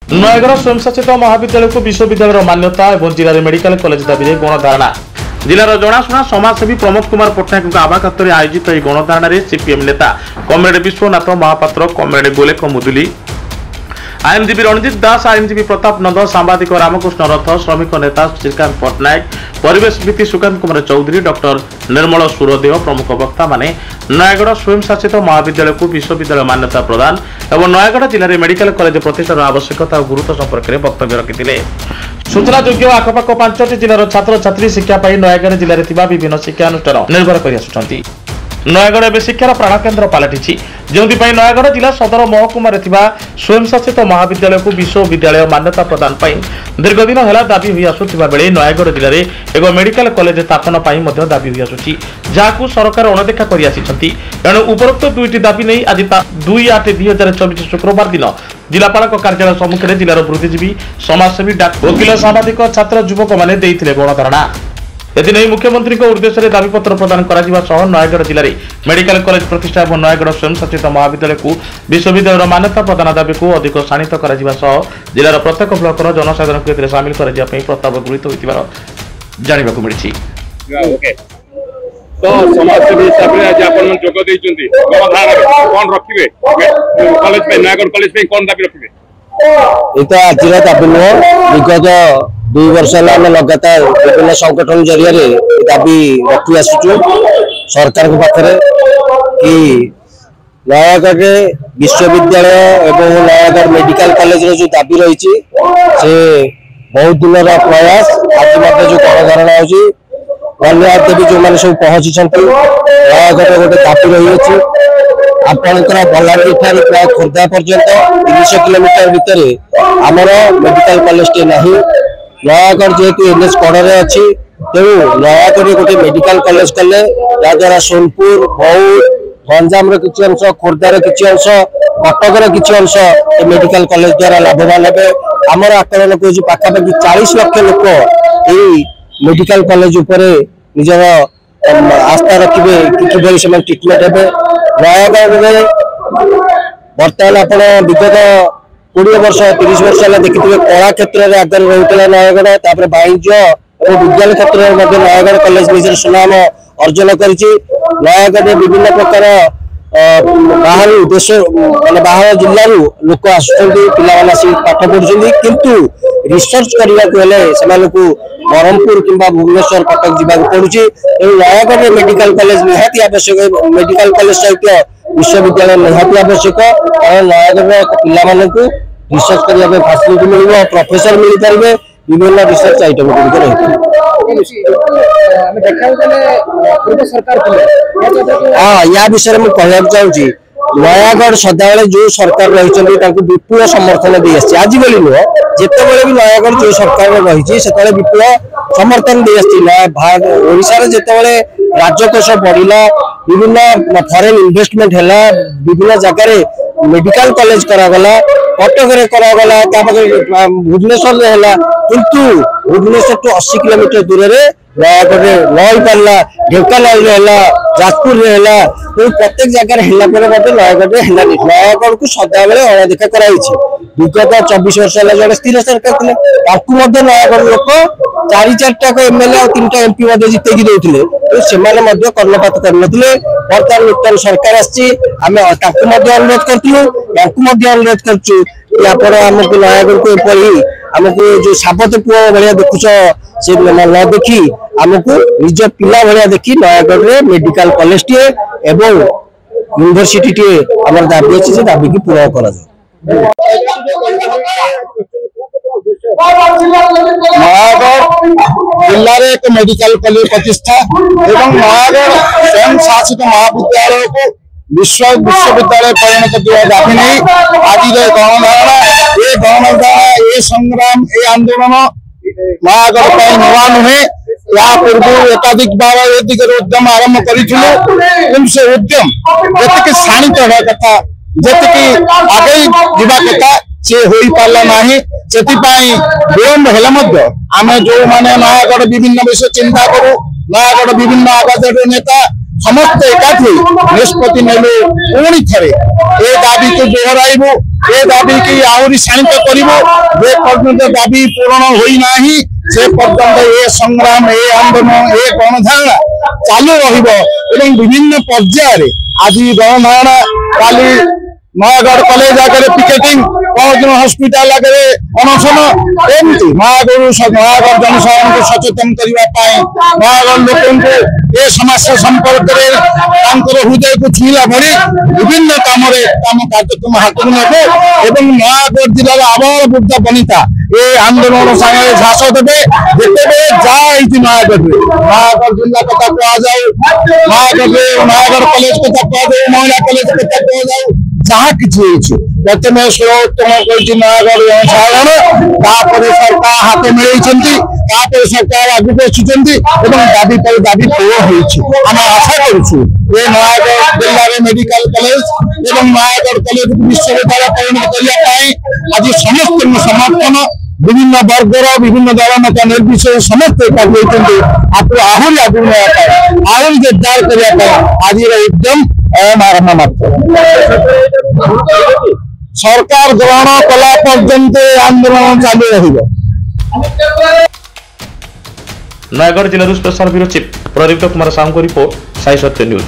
नयगढ़ स्वयंशासित महाविद्यालय को विश्वविद्यालय मान्यता और जिले में मेडिकल कॉलेज दाबी गणधारणा। जिलार जनाशुना समाजसेवी प्रमोद कुमार पट्टनायक आवाकात आयोजित यह गणधारणा सीपीएम नेता कमरेड विश्वनाथ महापात्र, कमरेड गोलेख मुदुली, आईएमजीपी रणजित दास, आईएमजीपी प्रताप नंद, सांबादिक रामकृष्ण रथ, श्रमिक नेता श्रीकांत पट्टनायक, परिवेशविद सुकांत कुमार चौधरी, डॉक्टर निर्मल सूरदेव प्रमुख वक्ता माने नयगढ़ स्वयंशासित महाविद्यालय को विश्वविद्यालय मान्यता प्रदान और नयगढ़ जिले में मेडिकल कॉलेज प्रतिष्ठार आवश्यकता और गुरुत्व संपर्क में वक्तव्य रखिते। सूचनायोग्य आखपाख 5टी जिलार छात्र छात्री शिक्षा नयगढ़ जिले में विभिन्न शिक्षानुष्ठान निर्भर कर नयगढ़ एवं शिक्षार प्राणकेन्द्र पलटि जो नयगढ़ जिला सदर महकुमार स्वयंशासित महाविद्यालय को विश्वविद्यालय मान्यता प्रदान दीर्घ दिन है दाबी हुई आसुवा बेले नयगढ़ जिले में एक मेडिकल कॉलेज स्थापन दाबी हुई आसुची जहां सरकार अणदेखा कर उपरोक्त दुईटी दाबी नहीं आज 2/8/2024 शुक्रवार दिन जिलापाल कार्यालय सम्मुखें जिलार बुद्धिजीवी समाजसेवी वकिल सांबादिक छात्र युवक मैंने गणधारणा। एदिन मुख्यमंत्री उद्देश्य दाबीपत्र प्रदान कर नयगढ़ जिले में मेडिकल कॉलेज प्रतिष्ठा और नयगढ़ स्वयंशासित महाविद्यालय को विश्वविद्यालय मान्यता प्रदान दाबी को अधिक शाणित कर जिलार प्रत्येक ब्लकर जनसाधारण को सामिल करने प्रस्ताव गृहीत होता जानवा मिली। तो समाजसेवी हिसाब से आज आपण मन जोग देइचंती गणधारणा कोन रखिबे कॉलेज पे नयगढ़ कॉलेज पे कोन दाबी रखिबे एटा आजिरा दाबी नो विगत 2 वर्ष लगातार विभिन्न संगठन जरिए दाबी रखी आसुचु सरकार के पाखरे कि नयगढ़ विश्वविद्यालय एवं नयगढ़ मेडिकल कॉलेज रो जो दाबी रही से बहुत दिन प्रयास आज जो गणधारणा होची धन्यवाद देवी जो मैंने सब पहुंची नयगढ़ गोटे दाबी रही आपणकर बलांगीर ठार प्राय खोर्धा पर्यंत 300 किलोमीटर भितर आमर मेडिकल कॉलेज टे नहीं नयगढ़ जेहेतु एनएच कड़े अच्छी तेणु नयगढ़ गोटे मेडिकल कॉलेज कले जहाद्वारा सोनपुर बौद्ध गंजाम किसी अंश खोर्धार किसी अंश कटकर किसी अंश मेडिकल कॉलेज द्वारा लाभवान हे आमर आकलन कह पाखापाखि 40 लाख लोक यही मेडिकल कॉलेज उपरे निजर आस्था रखिए कि से ट्रिटमेंट हे नयगढ़ बर्तमान आप विगत 20 वर्ष 30 वर्ष देखिए कला क्षेत्र में आगे रोला नयगढ़ वाणिज्य और विज्ञान क्षेत्र में नयगढ़ कॉलेज निजर सुनाम अर्जन कर नयगढ़ विभिन्न प्रकार बाहर देश माने बाहर जिल्ला लोक आसुच्च पाठ पढ़ुं किंतु रिसर्च करने ब्रह्मपुर किंबा भुवनेश्वर कटक जावाक पड़ुची नयगढ़ मेडिकल कॉलेज निहाती आवश्यक मेडिकल कॉलेज सहित विश्वविद्यालय निहाती आवश्यक कारण नयगढ़ पिला रिसर्च करने फैसिलिटी मिल प्रोफेसर मिल पारे विभिन्न रिसर्च आइटम हाँ या विषय में कहना चाहूँगी नयगढ़ सदाबले जो सरकार रही विपुल समर्थन दे आज बोली नुह जिते भी नयगढ़ जो सरकार रही से विपुल समर्थन दे आशार जिते राजकोष बढ़ला विभिन्न फॉरेन इन्वेस्टमेंट है विभिन्न जगह मेडिकल कॉलेज करागला कटक करागला भुवनेश्वर है किंतु भुवनेश्वर टू 80 किलोमीटर दूर में नयगढ़ नई पारा ढेंकानाल जाजपुर प्रत्येक जगह नयगढ़ नयगढ़ को सदाबले अणदेखा कराई विगत 24 वर्ष है जड़े स्थिर सरकार थे नयगढ़ लोक 4-4टा एमएलए और 3टा एमपी जितेकी देते तो से कर्णपात करते बर्तमान नूतन सरकार अनुरोध अनुरोध करमको नयगढ़ को एपरी आमको जो साबत पुआ भाया देखुच से न देखी आमको निज पिला भाया देखी नयगढ़ में मेडिकल कॉलेज टे एवं यूनिवर्सिटी टे आम दाबी अच्छी से दाबी की पूरा कर नयगढ़ जिले में एक मेडिकल कॉलेज प्रतिष्ठा एवं नयगढ़ स्वयं शासित महाविद्यालय को विश्वविद्यालय परिणत दिया दाबी नहीं आज गणधारणा ये संग्राम ये आंदोलन नयगढ़ नुआ नुहे या पूर्व एकाधिक बार ए दिगरे उद्यम आरंभ कर से उद्यम जी शाणित होगा कथा जी आगे जावा कथा से हो पारा ना से विलंब है आम जो मैंने नयगढ़ विभिन्न विषय चिंता करूँ नयगढ़ विभिन्न आवाज नेता समस्त एकाठी निष्पत्ति नेलु पुणी थे ए दाबी को दोहराइबु ए दाबी की आहरी शाणित कर दाबी पूरण होना से पर्यंत ए संग्राम ए आंदोलन ए गणधारणा चालू विभिन्न पर्यायर आज गणधारणा काली नयागढ़ कॉलेज आगे पिकेटिंग परदिन हॉस्पिटल आगे अनशन एमती नयागढ़ जनसाधारण को सचेतन करने नयागढ़ लोक ए समस्या संपर्क में हृदय को छुईला भरी विभिन्न काम कार्यक्रम हाथ में नेबे एवं नयागढ़ जिलार आबाल वृद्ध बनिता ए आंदोलन सागे झास देवे जिते जा नयागढ़ जिला कथा कहुए नयागढ़ कॉलेज कथा कहुए महिला कॉलेज कथा कहुए जहाँ किसी प्रथम सर्वोत्तम नयागढ़ जनसाधारण सरकार हाथ मिलते सरकार आगे आसुँच दाबी पर दाबी पूर्ण आम आशा करुँ नयागढ़ जिले में मेडिकल कॉलेज और नयागढ़ कॉलेज विश्वविद्यालय परिणत करने आज समस्त समर्थन विभिन्न वर्गर विभिन्न दल नेता निर्विशेष समस्त एकाठी होती आपको आहरी आगे आहरी जोरदार करने आज उद्यम आरंभ मात्र सरकार ग्रहण कला पर्यंत आंदोलन चालू रहिबो। नयागढ़ जिला स्पेशल ब्यूरो चीफ प्रदीप्त कुमार साहू को रिपोर्ट साई सत्य न्यूज।